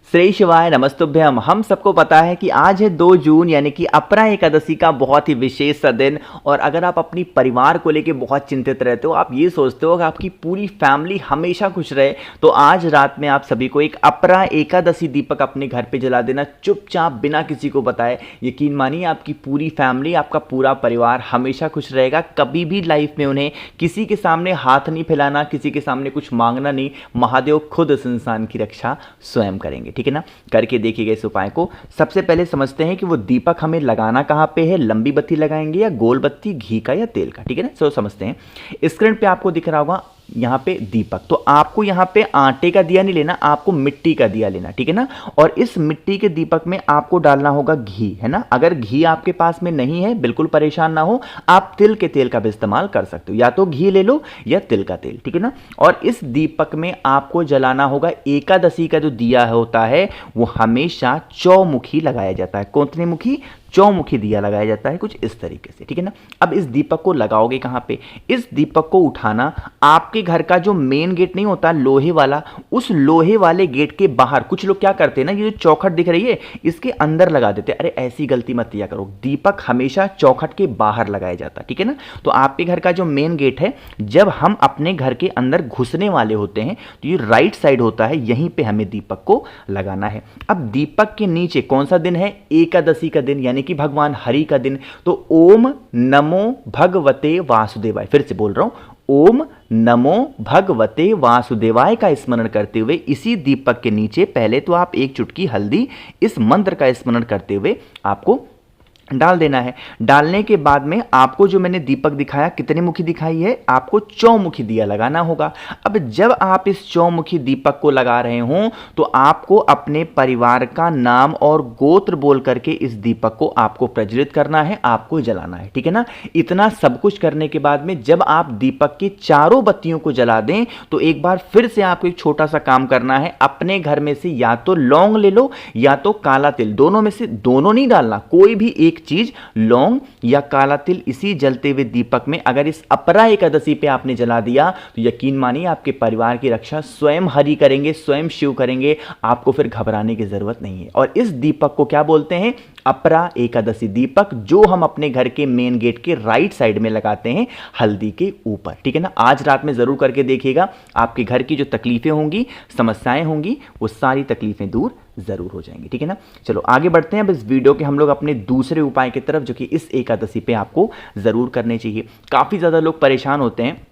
श्री शिवाय नमस्तुभ्यम। हम सबको पता है कि आज है 2 जून यानी कि अपरा एकादशी का बहुत ही विशेष सा दिन। और अगर आप अपनी परिवार को लेके बहुत चिंतित रहते हो, आप ये सोचते हो कि आपकी पूरी फैमिली हमेशा खुश रहे, तो आज रात में आप सभी को एक अपरा एकादशी दीपक अपने घर पे जला देना, चुपचाप बिना किसी को बताए। यकीन मानिए आपकी पूरी फैमिली, आपका पूरा परिवार हमेशा खुश रहेगा। कभी भी लाइफ में उन्हें किसी के सामने हाथ नहीं फैलाना, किसी के सामने कुछ मांगना नहीं। महादेव खुद इस इंसान की रक्षा स्वयं करेंगे। ठीक है ना, करके देखिएगा इस उपाय को। सबसे पहले समझते हैं कि वो दीपक हमें लगाना कहाँ पे है। लंबी बत्ती लगाएंगे या गोल बत्ती, घी का या तेल का। ठीक है ना, सो समझते हैं। स्क्रीन पे आपको दिख रहा होगा यहाँ पे दीपक, तो आपको यहाँ पे आटे का दिया नहीं लेना, आपको मिट्टी का दिया लेना। ठीक है ना, और इस मिट्टी के दीपक में आपको डालना होगा घी, है ना। अगर घी आपके पास में नहीं है, बिल्कुल परेशान ना हो, आप तिल के तेल का भी इस्तेमाल कर सकते हो, या तो घी ले लो या तिल का तेल। ठीक है ना, और इस दीपक में आपको जलाना होगा एकादशी का जो दिया होता है वो हमेशा चौमुखी लगाया जाता है। कितने मुखी? चौमुखी दिया लगाया जाता है, कुछ इस तरीके से। ठीक है ना, अब इस दीपक को लगाओगे कहां पे? इस दीपक को उठाना आपके घर का जो मेन गेट नहीं होता लोहे वाला, उस लोहे वाले गेट के बाहर। कुछ लोग क्या करते हैं ना, ये जो चौखट दिख रही है इसके अंदर लगा देते हैं। अरे ऐसी गलती मत किया करो, दीपक हमेशा चौखट के बाहर लगाया जाता है। ठीक है ना, तो आपके घर का जो मेन गेट है, जब हम अपने घर के अंदर घुसने वाले होते हैं तो ये राइट साइड होता है, यहीं पे हमें दीपक को लगाना है। अब दीपक के नीचे कौन सा दिन है? एकादशी का दिन, यानी कि भगवान हरि का दिन। तो ओम नमो भगवते वासुदेवाय, फिर से बोल रहा हूं, ओम नमो भगवते वासुदेवाय का स्मरण करते हुए इसी दीपक के नीचे पहले तो आप एक चुटकी हल्दी इस मंत्र का स्मरण करते हुए आपको डाल देना है। डालने के बाद में आपको जो मैंने दीपक दिखाया, कितने मुखी दिखाई है, आपको चौमुखी दिया लगाना होगा। अब जब आप इस चौमुखी दीपक को लगा रहे हो तो आपको अपने परिवार का नाम और गोत्र बोल करके इस दीपक को आपको प्रज्वलित करना है, आपको जलाना है। ठीक है ना, इतना सब कुछ करने के बाद में जब आप दीपक की चारों बत्तियों को जला दें तो एक बार फिर से आपको एक छोटा सा काम करना है। अपने घर में से या तो लौंग ले लो या तो काला तिल, दोनों में से, दोनों नहीं डालना, कोई भी एक चीज, लौंग या काला तिल, इसी जलते हुए दीपक में अगर इस अपरा एकादशी पे आपने जला दिया तो यकीन मानिए आपके परिवार की रक्षा स्वयं हरि करेंगे, स्वयं शिव करेंगे। आपको फिर घबराने की जरूरत नहीं है। और इस दीपक को क्या बोलते हैं? अपरा एकादशी दीपक, जो हम अपने घर के मेन गेट के राइट साइड में लगाते हैं हल्दी के ऊपर। ठीक है ना, आज रात में जरूर करके देखिएगा, आपके घर की जो तकलीफें होंगी, समस्याएं होंगी, वो सारी तकलीफें दूर जरूर हो जाएंगी। ठीक है ना, चलो आगे बढ़ते हैं। अब इस वीडियो के हम लोग अपने दूसरे उपाय की तरफ, जो कि इस एकादशी पे आपको जरूर करने चाहिए। काफी ज्यादा लोग परेशान होते हैं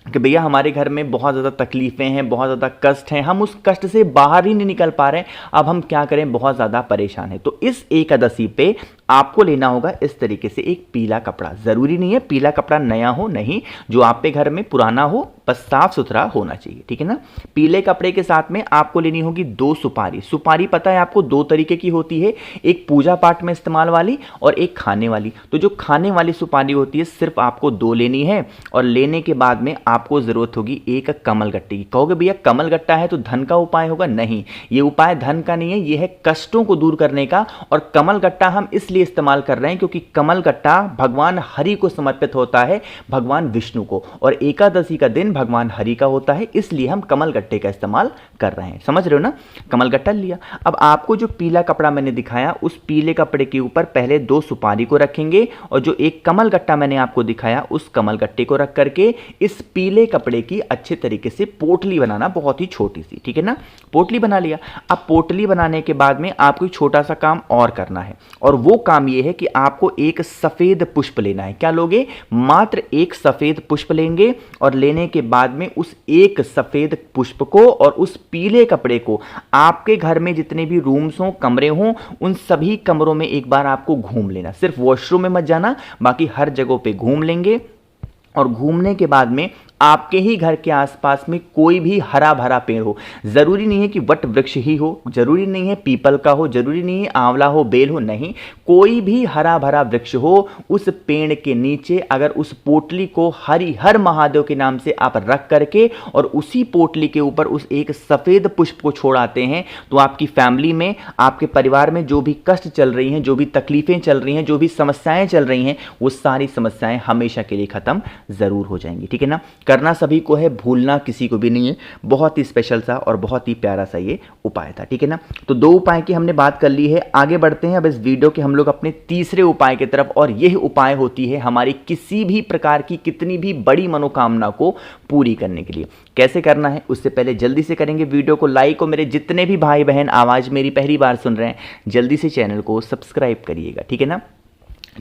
कि भैया हमारे घर में बहुत ज़्यादा तकलीफ़ें हैं, बहुत ज़्यादा कष्ट हैं, हम उस कष्ट से बाहर ही नहीं निकल पा रहे हैं, अब हम क्या करें, बहुत ज़्यादा परेशान हैं। तो इस एकादशी पे आपको लेना होगा इस तरीके से एक पीला कपड़ा। ज़रूरी नहीं है पीला कपड़ा नया हो, नहीं, जो आपके घर में पुराना हो, बस साफ सुथरा होना चाहिए। ठीक है ना, पीले कपड़े के साथ में आपको लेनी होगी 2 सुपारी। सुपारी पता है आपको 2 तरीके की होती है, एक पूजा पाठ में इस्तेमाल वाली और एक खाने वाली। तो जो खाने वाली सुपारी होती है सिर्फ आपको 2 लेनी है, और लेने के बाद में आपको जरूरत होगी एक कमल गट्टे की। कहोगे भैया कमल गट्टा है तो धन का उपाय होगा? नहीं, ये उपाय धन का नहीं है, ये है कष्टों को दूर करने का। और कमल गट्टा हम इसलिए इस्तेमाल कर रहे हैं क्योंकि कमल गट्टा भगवान हरि को समर्पित होता है, भगवान विष्णु को, और एकादशी का दिन भगवान हरि का होता है, इसलिए हम कमल गट्टे का इस्तेमाल कर रहे हैं। समझ रहे हो ना, कमल गट्टा लिया। अब आपको जो पीला कपड़ा मैंने दिखाया, उस पीले कपड़े के ऊपर पहले 2 सुपारी को रखेंगे, और जो एक कमल गट्टा मैंने आपको दिखाया उस कमल गट्टे को रख करके इस पीले कपड़े की अच्छे तरीके से पोटली बनाना, बहुत ही छोटी सी। ठीक है ना, पोटली बना लिया। अब पोटली बनाने के बाद में आपको एक छोटा सा काम और करना है, और वो काम ये है कि आपको एक सफेद पुष्प लेना है। क्या लोगे? मात्र एक सफेद पुष्प लेंगे, और लेने के बाद में उस एक सफेद पुष्प को और उस पीले कपड़े को आपके घर में जितने भी रूम्स हों, कमरे हों, उन सभी कमरों में एक बार आपको घूम लेना। सिर्फ वॉशरूम में मत जाना, बाकी हर जगह पे घूम लेंगे। और घूमने के बाद में आपके ही घर के आसपास में कोई भी हरा भरा पेड़ हो, जरूरी नहीं है कि वट वृक्ष ही हो, जरूरी नहीं है पीपल का हो, जरूरी नहीं है आंवला हो, बेल हो, नहीं, कोई भी हरा भरा वृक्ष हो, उस पेड़ के नीचे अगर उस पोटली को हरिहर महादेव के नाम से आप रख करके और उसी पोटली के ऊपर उस एक सफेद पुष्प को छोड़ाते हैं, तो आपकी फैमिली में, आपके परिवार में जो भी कष्ट चल रही हैं, जो भी तकलीफें चल रही हैं, जो भी समस्याएं चल रही हैं, वो सारी समस्याएं हमेशा के लिए खत्म जरूर हो जाएंगी। ठीक है ना, करना सभी को है, भूलना किसी को भी नहीं है। बहुत ही स्पेशल सा और बहुत ही प्यारा सा ये उपाय था, ठीक है ना। तो 2 उपाय की हमने बात कर ली है, आगे बढ़ते हैं अब इस वीडियो के हम लोग अपने तीसरे उपाय की तरफ। और यह उपाय होती है हमारी किसी भी प्रकार की कितनी भी बड़ी मनोकामना को पूरी करने के लिए। कैसे करना है उससे पहले जल्दी से करेंगे वीडियो को लाइक, और मेरे जितने भी भाई बहन आवाज़ मेरी पहली बार सुन रहे हैं जल्दी से चैनल को सब्सक्राइब करिएगा, ठीक है ना।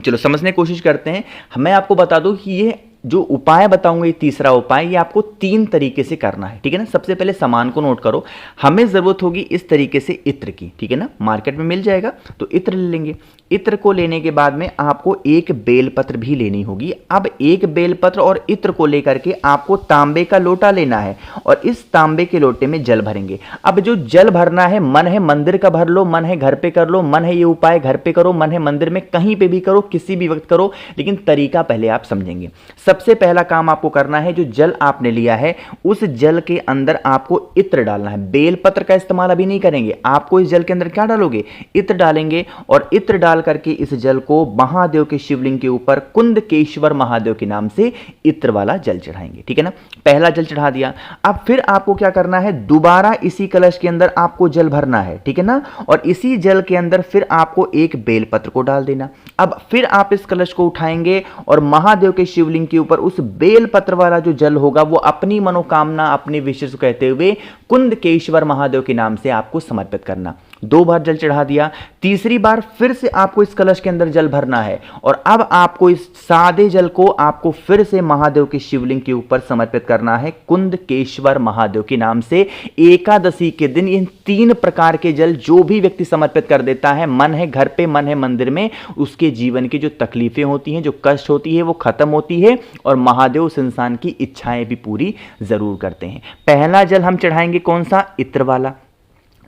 चलो समझने की कोशिश करते हैं। मैं आपको बता दूं कि ये जो उपाय बताऊंगा, ये तीसरा उपाय, ये आपको 3 तरीके से करना है, ठीक है ना। सबसे पहले सामान को नोट करो। हमें ज़रूरत होगी इस तरीके से इत्र की, ठीक है ना, मार्केट में मिल जाएगा, तो इत्र ले लेंगे। इत्र को लेने के बाद में आपको एक बेलपत्र भी लेनी होगी। अब एक बेलपत्र और इत्र को लेकर के आपको तांबे का लोटा लेना है और इस तांबे के लोटे में जल भरेंगे। अब जो जल भरना है, मन है मंदिर का भर लो, मन है घर पे कर लो, मन है ये उपाय घर पे करो, मन है मंदिर में, कहीं पे भी करो, किसी भी वक्त करो, लेकिन तरीका पहले आप समझेंगे। सबसे पहला काम आपको करना है, जो जल आपने लिया है उस जल के अंदर आपको इत्र डालना है। बेलपत्र का इस्तेमाल अभी नहीं करेंगे, आपको इस जल के अंदर क्या डालोगे, इत्र डालेंगे। और इत्र डाल करके इस जल को महादेव के शिवलिंग के ऊपर कुंदकेश्वर महादेव के नाम से इत्र वाला जल चढ़ाएंगे, ठीक है ना। पहला जल चढ़ा दिया। अब फिर आपको क्या करना है, दोबारा इसी कलश के अंदर आपको जल भरना है, ठीक है ना। और इसी जल के अंदर फिर आपको एक बेलपत्र को डाल देना। अब फिर आप इस कलश को उठाएंगे और महादेव के शिवलिंग के ऊपर उस बेलपत्र वाला जो जल होगा वो अपनी मनोकामना, अपने विशेष कहते हुए कुंदकेश्वर महादेव के नाम से आपको समर्पित करना। 2 बार जल चढ़ा दिया। तीसरी बार फिर से आपको इस कलश के अंदर जल भरना है और अब आपको इस सादे जल को आपको फिर से महादेव के शिवलिंग के ऊपर समर्पित करना है कुंदकेश्वर महादेव के नाम से। एकादशी के दिन इन 3 प्रकार के जल जो भी व्यक्ति समर्पित कर देता है, मन है घर पे, मन है मंदिर में, उसके जीवन की जो तकलीफें होती हैं, जो कष्ट होती है, वो खत्म होती है और महादेव उस इंसान की इच्छाएं भी पूरी जरूर करते हैं। पहला जल हम चढ़ाएंगे कौन सा, इत्र वाला।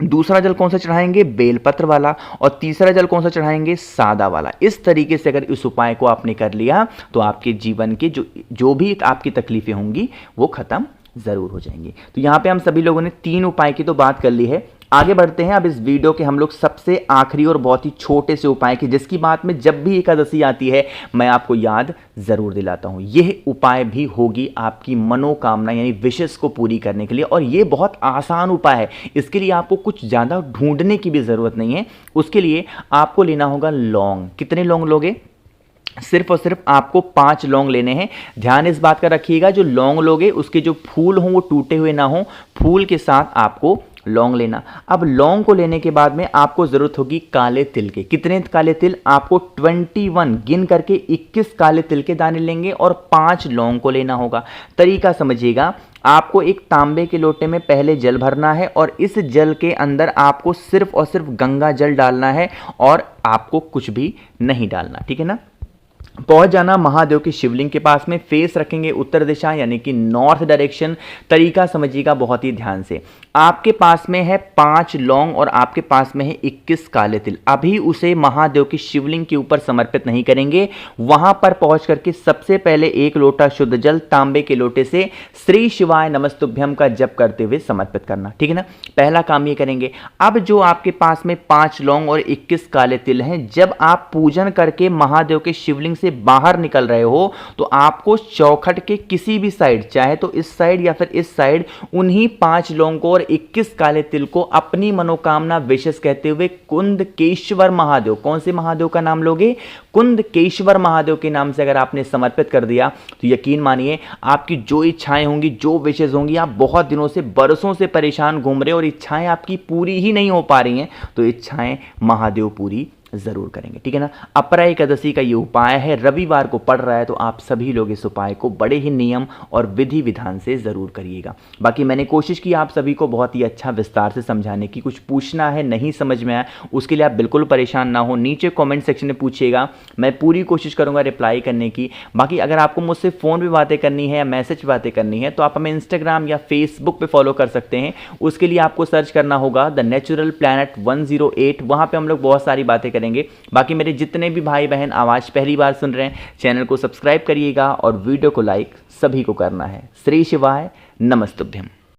दूसरा जल कौन सा चढ़ाएंगे, बेलपत्र वाला। और तीसरा जल कौन सा चढ़ाएंगे, सादा वाला। इस तरीके से अगर इस उपाय को आपने कर लिया तो आपके जीवन के जो भी आपकी तकलीफें होंगी वो खत्म जरूर हो जाएंगी। तो यहाँ पे हम सभी लोगों ने 3 उपाय की तो बात कर ली है। आगे बढ़ते हैं अब इस वीडियो के हम लोग सबसे आखिरी और बहुत ही छोटे से उपाय की, जिसकी बात में जब भी एकादशी आती है मैं आपको याद जरूर दिलाता हूं। यह उपाय भी होगी आपकी मनोकामना यानी विशेष को पूरी करने के लिए, और यह बहुत आसान उपाय है। इसके लिए आपको कुछ ज़्यादा ढूंढने की भी ज़रूरत नहीं है। उसके लिए आपको लेना होगा लौंग। कितने लौंग लोगे, सिर्फ और सिर्फ आपको 5 लौंग लेने हैं। ध्यान इस बात का रखिएगा, जो लौंग लोगे उसके जो फूल हों वो टूटे हुए ना हों, फूल के साथ आपको लौंग लेना। अब लौंग को लेने के बाद में आपको जरूरत होगी काले तिल के। कितने काले तिल, आपको 21 गिन करके 21 काले तिल के दाने लेंगे और 5 लौंग को लेना होगा। तरीका समझिएगा, आपको एक तांबे के लोटे में पहले जल भरना है और इस जल के अंदर आपको सिर्फ और सिर्फ गंगा जल डालना है और आपको कुछ भी नहीं डालना, ठीक है ना। पहुंच जाना महादेव के शिवलिंग के पास में, फेस रखेंगे उत्तर दिशा यानी कि नॉर्थ डायरेक्शन। तरीका समझिएगा बहुत ही ध्यान से। आपके पास में है 5 लौंग और आपके पास में है 21 काले तिल। अभी उसे महादेव के शिवलिंग के ऊपर समर्पित नहीं करेंगे। वहां पर पहुंच करके सबसे पहले 1 लोटा शुद्ध जल तांबे के लोटे से श्री शिवाय नमस्तुभ्यम का जप करते हुए समर्पित करना, ठीक है ना। पहला काम ये करेंगे। अब जो आपके पास में 5 लौंग और 21 काले तिल हैं, जब आप पूजन करके महादेव के शिवलिंग से बाहर निकल रहे हो तो आपको चौखट के किसी भी साइड, चाहे तो इस साइड या फिर इस साइड, उन्हीं 5 लौंग को और 21 काले तिल को अपनी मनोकामना विशेष कहते हुए कुंदकेश्वर महादेव, कौन से महादेव का नाम लोगे, कुंदकेश्वर महादेव के नाम से अगर आपने समर्पित कर दिया तो यकीन मानिए आपकी जो इच्छाएं होंगी, जो विशेष होंगी, आप बहुत दिनों से, बरसों से परेशान घूम रहे हो और इच्छाएं आपकी पूरी ही नहीं हो पा रही हैं, तो इच्छाएं महादेव पूरी जरूर करेंगे, ठीक है ना। अपरा एकादशी का ये उपाय है, रविवार को पड़ रहा है तो आप सभी लोग इस उपाय को बड़े ही नियम और विधि विधान से जरूर करिएगा। बाकी मैंने कोशिश की आप सभी को बहुत ही अच्छा विस्तार से समझाने की। कुछ पूछना है, नहीं समझ में आया, उसके लिए आप बिल्कुल परेशान ना हो, नीचे कॉमेंट सेक्शन में पूछिएगा, मैं पूरी कोशिश करूंगा रिप्लाई करने की। बाकी अगर आपको मुझसे फ़ोन पर बातें करनी है या मैसेज बातें करनी है तो आप हमें इंस्टाग्राम या फेसबुक पर फॉलो कर सकते हैं। उसके लिए आपको सर्च करना होगा द नेचुरल प्लैनेट 108, वहाँ पर हम लोग बहुत सारी बातें करेंगे। बाकी मेरे जितने भी भाई बहन आवाज पहली बार सुन रहे हैं, चैनल को सब्सक्राइब करिएगा और वीडियो को लाइक सभी को करना है। श्री शिवाय नमस्तुभ्यम।